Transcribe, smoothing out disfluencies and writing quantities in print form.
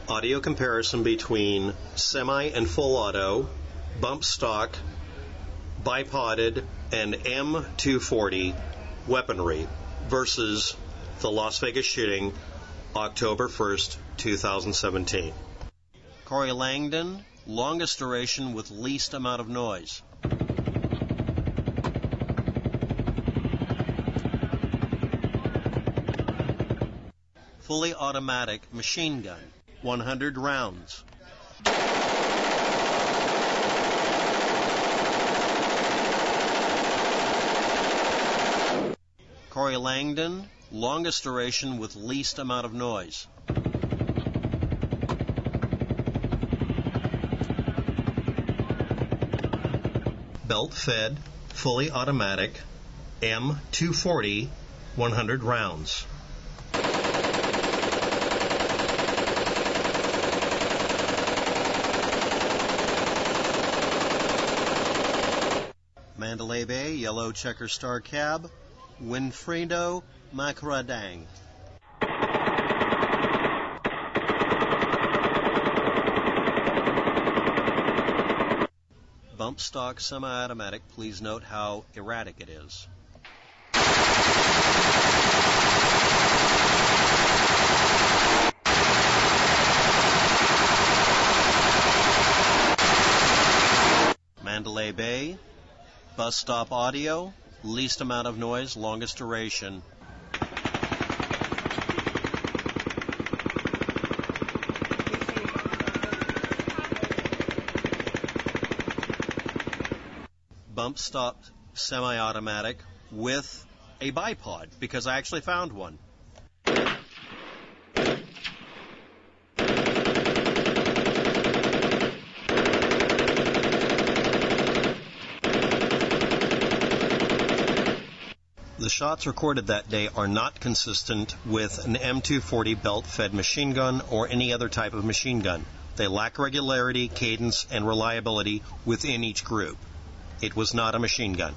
Audio comparison between semi and full auto, bump stock, bipoded, and M240 weaponry versus the Las Vegas shooting, October 1st, 2017. Corey Langdon, longest duration with least amount of noise. Fully automatic machine gun, 100 rounds. Corey Langdon, longest duration with least amount of noise. Belt-fed, fully automatic, M240, 100 rounds. Mandalay Bay, yellow checker star cab, Winifredo, Maquindang. Bump stock semi-automatic, please note how erratic it is. Mandalay Bay, bus stop audio, least amount of noise, longest duration. Bump stop semi-automatic with a bipod, because I actually found one. The shots recorded that day are not consistent with an M240 belt-fed machine gun or any other type of machine gun. They lack regularity, cadence, and reliability within each group. It was not a machine gun.